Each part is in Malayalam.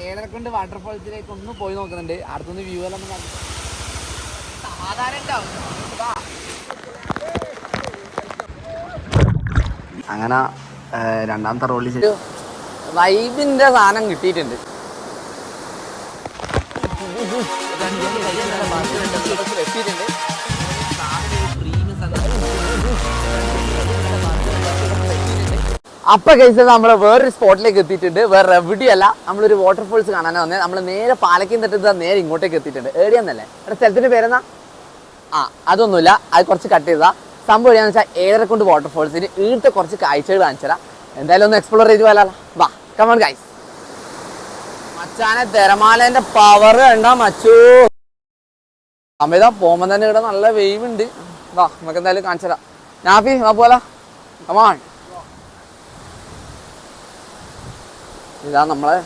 ഏലരക്കുണ്ട് വാട്ടർഫോൾസിലേക്ക് ഒന്ന് പോയി നോക്കുന്നുണ്ട്. അടുത്തൊന്ന് വ്യൂ എല്ലാം അങ്ങനെ രണ്ടാമത്തെ റോളിൽ വൈബിന്റെ സാധനം കിട്ടിയിട്ടുണ്ട്. അപ്പൊ കഴിച്ചത് നമ്മള് വേറൊരു സ്പോട്ടിലേക്ക് എത്തിയിട്ടുണ്ട്. വേറെ എവിടെയല്ല, നമ്മളൊരു വാട്ടർഫോൾസ് കാണാനാണ് വന്നത്. നമ്മൾ നേരെ പാലക്കയം തട്ടത്ത് നേരെ ഇങ്ങോട്ടേക്ക് എത്തിയിട്ടുണ്ട്. ഏടിയാന്നല്ലേ ഇവിടെ സ്ഥലത്തിന്റെ പേരെന്നാ? അതൊന്നുമില്ല, അത് കുറച്ച് കട്ട് ചെയ്താ. സംഭവം എവിടെയാന്ന് വെച്ചാൽ ഏലരക്കുണ്ട് വാട്ടർഫോൾസിന് ഈടുത്തെ കുറച്ച് കാഴ്ചകൾ കാണിച്ചതാ. എന്തായാലും ഒന്ന് എക്സ്പ്ലോർ ചെയ്ത് പോയാലോ. വാ കമോൺ ഗൈസ്. മച്ചാനെ തിരമാലേന്റെ പവർ കണ്ടാ മച്ചൂ. അമ്മ പോകുമ്പോ തന്നെ ഇവിടെ നല്ല വേവ് ഉണ്ട്. വാ നമുക്ക് എന്തായാലും കാണിച്ചതാ. നാഫി വാ പോലാ കമോൺ. ഇതാ നമ്മളെ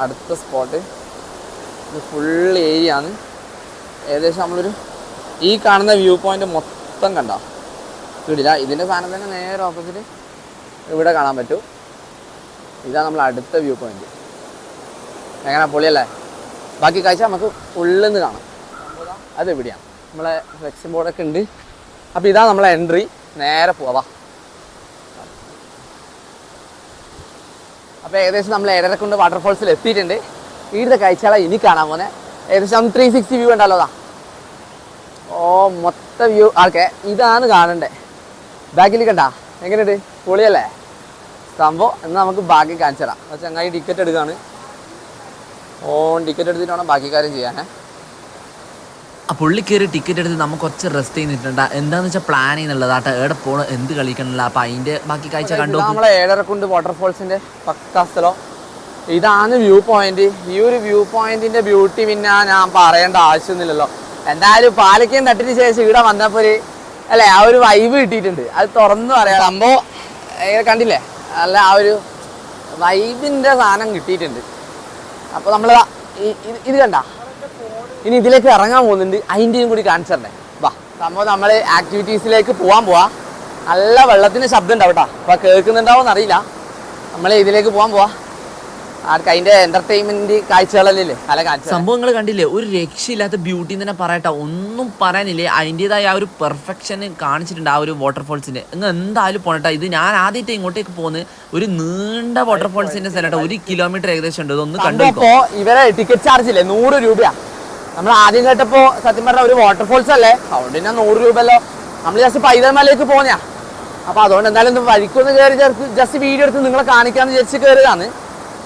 അടുത്ത സ്പോട്ട്. ഇത് ഫുൾ ഏരിയ ആണ്. ഏകദേശം നമ്മളൊരു ഈ കാണുന്ന വ്യൂ പോയിന്റ് മൊത്തം കണ്ടോ വീടില്ല. ഇതിൻ്റെ സാധനം തന്നെ നേരെ ഓപ്പോസിറ്റ് ഇവിടെ കാണാൻ പറ്റും. ഇതാ നമ്മൾ അടുത്ത വ്യൂ പോയിന്റ്. എങ്ങനെ പൊളിയല്ലേ? ബാക്കി കാഴ്ച നമുക്ക് ഉള്ളിൽ നിന്ന് കാണാം. അത് എവിടെയാണ് നമ്മളെ ഫ്ലെക്സിംഗ് ബോർഡൊക്കെ ഉണ്ട്. അപ്പോൾ ഇതാ നമ്മളെ എൻട്രി. നേരെ പോവാ. അപ്പോൾ ഏകദേശം നമ്മൾ ഏലരക്കുണ്ട് വാട്ടർഫോൾസിൽ എത്തിയിട്ടുണ്ട്. ഇവിടുത്തെ കാഴ്ചകളാണ് ഇനി കാണാൻ പോകുന്നത്. ഏകദേശം 360 വ്യൂ ഉണ്ടല്ലോ. അതാ മൊത്തം വ്യൂ ആൾക്കെ ഇതാണ് കാണണ്ടേ. ബാക്കിൽ കണ്ട എങ്ങനെയുണ്ട്? പൊളിയല്ലേ സംഭവം? എന്നാൽ നമുക്ക് ബാക്കി കാണിച്ചു തരാം. ചങ്ങായി ടിക്കറ്റ് എടുക്കുകയാണ്. ടിക്കറ്റ് എടുത്തിട്ട് വേണം ബാക്കി കാര്യം ചെയ്യാനേ. പുള്ളി കയറി ടിക്കറ്റ് എടുത്ത് നമുക്ക് കുറച്ച് റെസ്റ്റ് ചെയ്തിട്ടുണ്ട്. എന്താണെന്ന് വെച്ചാൽ പ്ലാൻ ചെയ്യുന്നുള്ളതാട്ടെ. എവിടെ പോകണം എന്ത് കളിക്കണില്ല. അപ്പം അതിൻ്റെ ബാക്കി കാഴ്ച കണ്ടു. നമ്മളെ ഏലരക്കുണ്ട് വാട്ടർഫോൾസിൻ്റെ പക്കാ സ്ഥലം ഇതാണ് വ്യൂ പോയിന്റ്. ഈ ഒരു വ്യൂ പോയിന്റിന്റെ ബ്യൂട്ടി പിന്നെ ഞാൻ പറയേണ്ട ആവശ്യമൊന്നുമില്ലല്ലോ. എന്തായാലും പാലക്കയം തട്ടിന് ശേഷം ഇവിടെ വന്നപ്പോൾ ഒരു അല്ലേ ആ ഒരു വൈബ് കിട്ടിയിട്ടുണ്ട്. അത് തുറന്നു പറയാം. സംഭവം കണ്ടില്ലേ അല്ല ആ ഒരു വൈബിന്റെ സാധനം കിട്ടിയിട്ടുണ്ട്. അപ്പോൾ നമ്മൾ ഇത് കണ്ട ഇനി ഇതിലേക്ക് ഇറങ്ങാൻ പോകുന്നുണ്ട്. അതിൻ്റെയും കൂടി കാണിച്ചു തരണേ. വാ സംഭവം നമ്മൾ ആക്ടിവിറ്റീസിലേക്ക് പോവാ. നല്ല വെള്ളത്തിന് ശബ്ദം ഉണ്ടാവും കേട്ടോ. അപ്പോൾ കേൾക്കുന്നുണ്ടാവും അറിയില്ല. നമ്മൾ ഇതിലേക്ക് പോവാ. ആർക്ക് അതിന്റെ എന്റർടൈൻമെന്റ് കാഴ്ചകളല്ലേ അല്ല കാഴ്ച. സംഭവങ്ങൾ കണ്ടില്ലേ? ഒരു രക്ഷയില്ലാത്ത ബ്യൂട്ടി തന്നെ പറയട്ടെ. ഒന്നും പറയാനില്ലേ. അതിൻ്റെതായ ആ ഒരു പെർഫെക്ഷൻ കാണിച്ചിട്ടുണ്ട് ആ ഒരു വാട്ടർഫോൾസിന്റെ. നിങ്ങൾ എന്തായാലും പോകട്ടെ. ഇത് ഞാൻ ആദ്യമായിട്ട് ഇങ്ങോട്ടേക്ക് പോകുന്നത് ഒരു നീണ്ട വാട്ടർഫോൾസിന്റെ സ്ഥലം. 1 കിലോമീറ്റർ ഏകദേശം ഉണ്ട്. ഇതൊന്ന് കണ്ടോ. ഇവരെ ടിക്കറ്റ് ചാർജ് ഇല്ലേ 100 രൂപയാ. നമ്മൾ ആദ്യം കേട്ടപ്പോ സത്യം പറഞ്ഞ ഒരു വാട്ടർഫോൾസ് അല്ലേ, അതുകൊണ്ട് തന്നെ 100 രൂപയല്ലോ. നമ്മൾ ജസ്റ്റ് പൈതൽമലയിലേക്ക് പോന്നെയാ. അപ്പൊ അതുകൊണ്ട് എന്തായാലും വഴിക്കൊന്ന് കയറി ജസ്റ്റ് വീഡിയോ എടുത്ത് നിങ്ങളെ കാണിക്കാന്ന് വിചാരിച്ച് കയറിയതാണ്.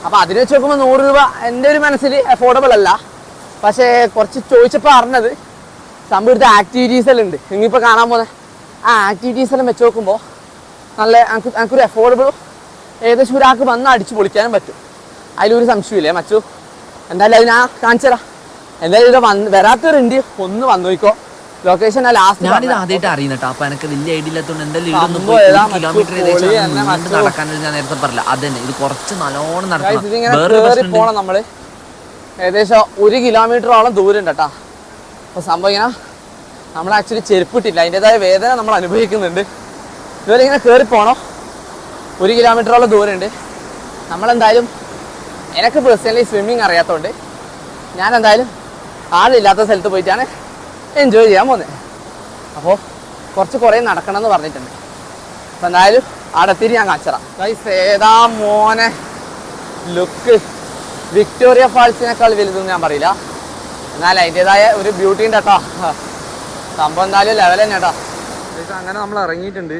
അപ്പോൾ അതിന് വെച്ച് നോക്കുമ്പോൾ 100 രൂപ എൻ്റെ ഒരു മനസ്സിൽ അഫോർഡബിൾ അല്ല. പക്ഷേ കുറച്ച് ചോദിച്ചപ്പോൾ അറിഞ്ഞത് സംഭവം ഇവിടുത്തെ ആക്ടിവിറ്റീസ് എല്ലാം ഉണ്ട്. നിങ്ങളിപ്പോൾ കാണാൻ പോകുന്നത് ആ ആക്ടിവിറ്റീസ് എല്ലാം വെച്ച് നോക്കുമ്പോൾ നല്ല എനിക്കൊരു അഫോർഡബിളും ഏകദേശം ഒരാൾക്ക് വന്ന് അടിച്ച് പൊളിക്കാനും പറ്റും. അതിലൊരു സംശയമില്ലേ മച്ചു. എന്തായാലും അത് ഞാൻ കാണിച്ചു തരാം. എന്തായാലും ഇവിടെ വരാത്തവരുണ്ട്, ഒന്ന് വന്നു നോക്കോ. ലൊക്കേഷൻ ഞാനിത് ആദ്യമായിട്ട് അറിയുന്നട്ടോ. അപ്പൊ എനിക്ക് വലിയ ഐഡിയ ഇല്ലാത്തതുകൊണ്ട് എന്തായാലും കിലോമീറ്റർ നടക്കാനും ഞാൻ നേരത്തെ പറഞ്ഞില്ല. അത് തന്നെ ഇത് കുറച്ച് നല്ലോണം നടക്കണം. പോണം നമ്മള് ഏകദേശം 1 കിലോമീറ്ററോളം ദൂരം ഉണ്ട് കേട്ടാ. അപ്പൊ സംഭവം ഇങ്ങനെ നമ്മൾ ആക്ച്വലി ചെരുപ്പിട്ടില്ല, അതിൻ്റെതായ വേദന നമ്മൾ അനുഭവിക്കുന്നുണ്ട്. ഇതുവരെ ഇങ്ങനെ കയറി പോകണം. 1 കിലോമീറ്ററോളം ദൂരം ഉണ്ട്. നമ്മളെന്തായാലും എനിക്ക് പേഴ്സണലി സ്വിമ്മിങ് അറിയാത്തതുകൊണ്ട് ഞാൻ എന്തായാലും ആളില്ലാത്ത സ്ഥലത്ത് പോയിട്ടാണ് എൻജോയ് ചെയ്യാൻ പോകുന്നത്. അപ്പോൾ കുറേ നടക്കണം എന്ന് പറഞ്ഞിട്ടുണ്ട്. അപ്പം എന്തായാലും അവിടെ എത്തിയിട്ട് ഞാൻ കാണിച്ചറാം. ഏതാ മോനെ ലുക്ക്. വിക്ടോറിയ ഫാൾസിനേക്കാൾ വലുതെന്ന് ഞാൻ പറയില്ല, എന്നാൽ അതിൻ്റെതായ ഒരു ബ്യൂട്ടി ഉണ്ട് കേട്ടോ. സംഭവം എന്തായാലും ലെവൽ തന്നെ കേട്ടോ. അങ്ങനെ നമ്മൾ ഇറങ്ങിയിട്ടുണ്ട്.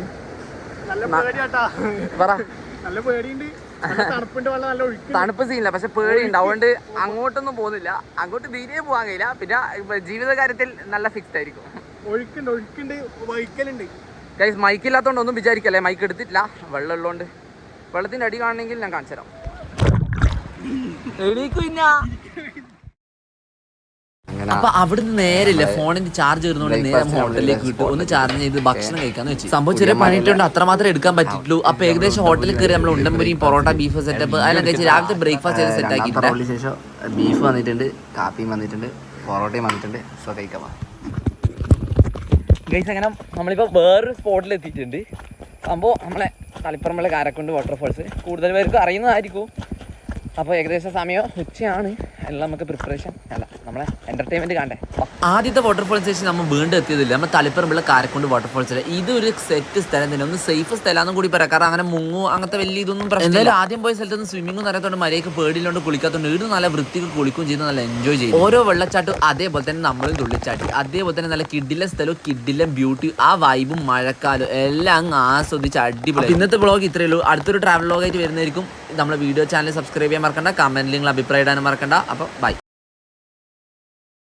തണുപ്പ് സീനില്ല, പക്ഷെ പേടിയുണ്ട്. അതുകൊണ്ട് അങ്ങോട്ടൊന്നും പോകുന്നില്ല. അങ്ങോട്ട് തീരെ പോകാൻ കഴിയില്ല. പിന്നെ ജീവിത കാര്യത്തിൽ നല്ല ഫിക്സ്ഡ് ആയിരിക്കും. ഗൈസ് മൈക്കില്ലാത്തതുകൊണ്ട് ഒന്നും വിചാരിക്കല്ലേ, മൈക്ക് എടുത്തിട്ടില്ല. വെള്ളം ഉള്ളതുകൊണ്ട് വെള്ളത്തിന്റെ അടി കാണണമെങ്കിൽ ഞാൻ കാണിച്ചു തരാം. അപ്പൊ അവിടുന്ന് നേരില്ല ഫോണിന്റെ ചാർജ് വരുന്നോണ്ട് നേരെ ഹോട്ടലിലേക്ക് വിട്ടു. ഒന്ന് ചാർജ് ചെയ്ത് ഭക്ഷണം കഴിക്കാന്ന് വെച്ചു. സംഭവം ചെറിയ പണിയിട്ടുണ്ട്, അത്രമാത്രം എടുക്കാൻ പറ്റിട്ടുള്ളൂ. അപ്പൊ ഏകദേശം ഹോട്ടലിൽ കയറി നമ്മൾ ഉണ്ടംപൊരിയും പൊറോട്ട ബീഫ് സെറ്റപ്പ് അതെല്ലാം കഴിച്ച് രാവിലത്തെ ബ്രേക്ക്ഫാസ്റ്റ് ചെയ്ത് സെറ്റ് ആക്കിയിട്ടുണ്ട്. ശേഷം ബീഫ് വന്നിട്ടുണ്ട്, കാപ്പിയും വന്നിട്ടുണ്ട്, പൊറോട്ടയും വന്നിട്ടുണ്ട്. സോ കഴിക്കാം ഗൈസ്. അങ്ങനെ നമ്മളിപ്പോൾ വേറൊരു സ്പോട്ടിൽ എത്തിയിട്ടുണ്ട്. സംഭവം നമ്മളെ തളിപ്പറമ്പ് കാരക്കുണ്ട് വാട്ടർഫോൾസ് കൂടുതൽ പേർക്ക് അറിയുന്നതായിരിക്കും. അപ്പോൾ ഏകദേശം സമയം ഉച്ചയാണ്. എല്ലാം നമുക്ക് പ്രിപ്പറേഷൻ അല്ല നമ്മളെ എൻ്റർടൈൻമെൻറ്റ് കാണണ്ടേ. ആദ്യത്തെ വാട്ടർഫോൾസ് ശേഷം നമ്മൾ വീണ്ടും എത്തിയതില്ല. നമ്മൾ തളിപ്പറമ്പുള്ള കാരക്കുണ്ട് വാട്ടർഫോൾസിൽ ഇതൊരു സെറ്റ് സ്ഥലം തന്നെ, ഒന്ന് സേഫ് സ്ഥലമാണെന്നും കൂടി പറയാം. കാരണം അങ്ങനെ മുങ്ങോ അങ്ങനത്തെ വലിയ ഇതൊന്നും പ്രശ്നം. എന്തായാലും ആദ്യം പോയ സ്ഥലത്ത് നിന്ന് സ്വിമ്മിങ്ങും അറിയാത്തതുകൊണ്ട് മര്യാദയ്ക്ക് പേടിയിലോണ്ട് കുളിക്കാത്തതുകൊണ്ട് വീട് നല്ല വൃത്തിക്ക് കുളിക്കുകയും ചെയ്ത് നല്ല എൻജോയ് ചെയ്യും. ഓരോ വെള്ളച്ചാട്ടും അതേപോലെ തന്നെ നമ്മളും തുള്ളിച്ചാട്ടി, അതേപോലെ തന്നെ നല്ല കിഡിലെ സ്ഥലവും കിഡിലെ ബ്യൂട്ടി, ആ വൈബും മഴക്കാലം എല്ലാം അങ്ങ് ആസ്വദിച്ച് അടിപൊളി. ഇന്നത്തെ വ്ളോഗ് ഇത്രയേ ഉള്ളൂ. അടുത്തൊരു ട്രാവൽ വ്ളോഗായിട്ട് വരുന്നതായിരിക്കും. നമ്മളെ വീഡിയോ ചാനൽ സബ്സ്ക്രൈബ് ചെയ്യാൻ മറക്കണ്ട, കമന്റിൽ നിങ്ങൾ അഭിപ്രായം ഇടാനും മറക്കണ്ട. അപ്പോൾ ബൈ.